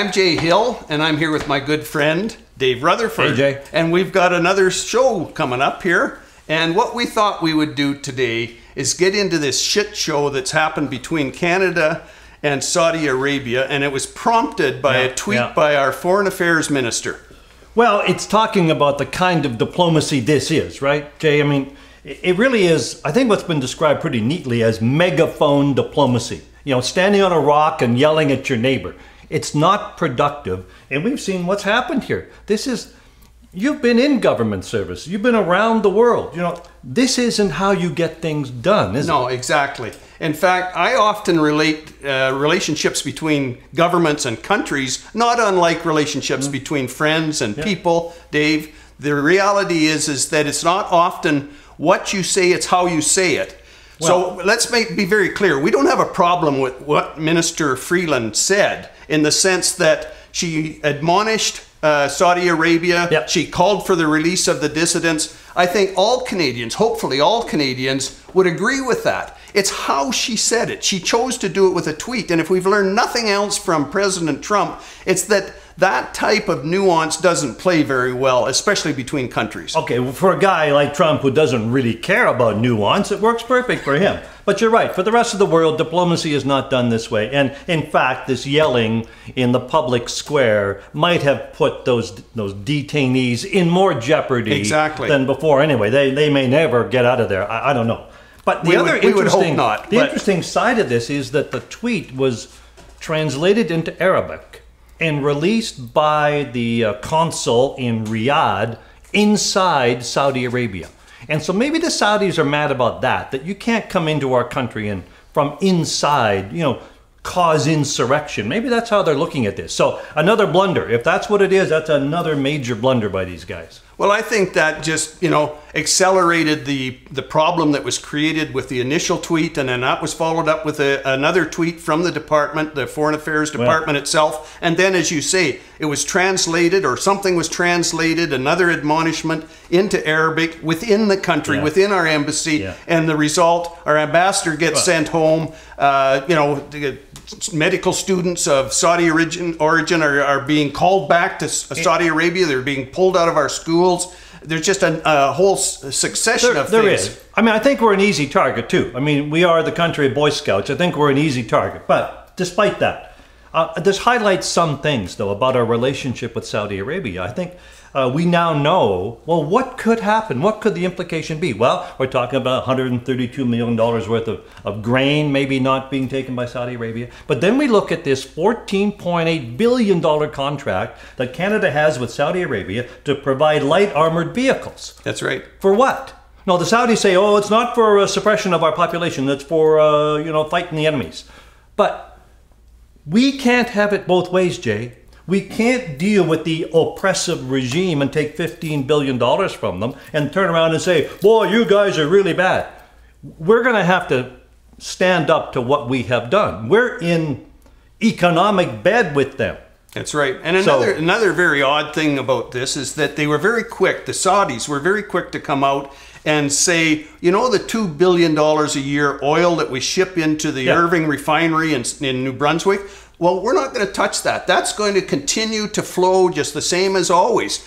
I'm Jay Hill, and I'm here with my good friend, Dave Rutherford. Hey, Jay. And we've got another show coming up here. And what we thought we would do today is get into this shit show that's happened between Canada and Saudi Arabia. And it was prompted by a tweet by our Foreign Affairs Minister. Well, it's talking about the kind of diplomacy this is, right, Jay? I mean, it really is, I think what's been described pretty neatly as megaphone diplomacy. You know, standing on a rock and yelling at your neighbor. It's not productive, and we've seen what's happened here. You've been in government service. You've been around the world. You know, this isn't how you get things done, is it? No, exactly. In fact, I often relate relationships between governments and countries, not unlike relationships between friends and people, Dave. The reality is that it's not often what you say, it's how you say it. Well, so let's be very clear. We don't have a problem with what Minister Freeland said in the sense that she admonished Saudi Arabia. Yep. She called for the release of the dissidents. I think all Canadians, hopefully all Canadians, would agree with that. It's how she said it. She chose to do it with a tweet. And if we've learned nothing else from President Trump, it's that that type of nuance doesn't play very well, especially between countries. Okay, well, for a guy like Trump who doesn't really care about nuance, it works perfect for him. But you're right, for the rest of the world, diplomacy is not done this way. And in fact, this yelling in the public square might have put those detainees in more jeopardy than before. Anyway, they may never get out of there. I don't know. But the interesting side of this is that the tweet was translated into Arabic and released by the consul in Riyadh inside Saudi Arabia. And so maybe the Saudis are mad about that you can't come into our country and from inside, you know, cause insurrection. Maybe that's how they're looking at this. So another blunder. If that's what it is, that's another major blunder by these guys. Well, I think that just, you know, accelerated the problem that was created with the initial tweet, and then that was followed up with another tweet from the department, the Foreign Affairs Department itself. And then, as you say, it was translated, or something was translated, another admonishment into Arabic within the country, within our embassy. And the result, our ambassador gets sent home. You know, medical students of Saudi origin are being called back to Saudi Arabia. They're being pulled out of our schools. There's just a whole succession of things. There is. I mean, I think we're an easy target too. I mean, we are the country of Boy Scouts. I think we're an easy target. But despite that, this highlights some things, though, about our relationship with Saudi Arabia. I think we now know, well, what could happen? What could the implication be? Well, we're talking about $132 million worth of grain maybe not being taken by Saudi Arabia. But then we look at this $14.8 billion contract that Canada has with Saudi Arabia to provide light armored vehicles. That's right. For what? No, the Saudis say, oh, it's not for suppression of our population. It's for, you know, fighting the enemies. But we can't have it both ways, Jay. We can't deal with the oppressive regime and take $15 billion from them and turn around and say, boy, you guys are really bad. We're going to have to stand up to what we have done. We're in economic bed with them. That's right. And another very odd thing about this is that they were very quick, the Saudis were very quick to come out and say, you know, the $2 billion a year oil that we ship into the Irving refinery in New Brunswick, well, we're not going to touch that. That's going to continue to flow just the same as always,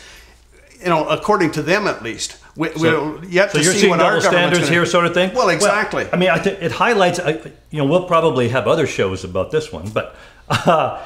you know, according to them at least. We're yet to see what our government's standards here, sort of thing. Well, exactly. Well, I mean, I think it highlights. You know, we'll probably have other shows about this one, but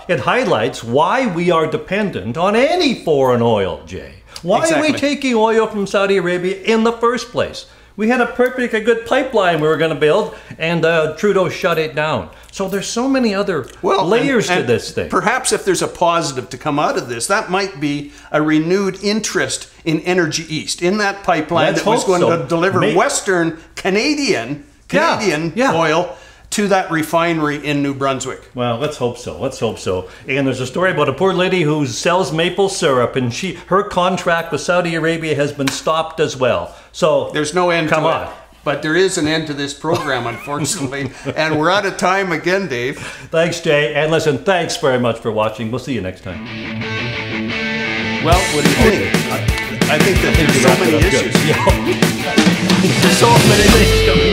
it highlights why we are dependent on any foreign oil, Jay. Why are we taking oil from Saudi Arabia in the first place? We had a good pipeline we were going to build, and Trudeau shut it down. So there's so many other layers to this thing. Perhaps if there's a positive to come out of this, that might be a renewed interest in Energy East, in that pipeline that was going to deliver Western Canadian oil to that refinery in New Brunswick. Well, let's hope so. Let's hope so. And there's a story about a poor lady who sells maple syrup, and her contract with Saudi Arabia has been stopped as well. So there's no end to it. But there is an end to this program, unfortunately. And we're out of time again, Dave. Thanks, Jay. And listen, thanks very much for watching. We'll see you next time. Well, what do you think? I think that there's so many issues. So many things coming.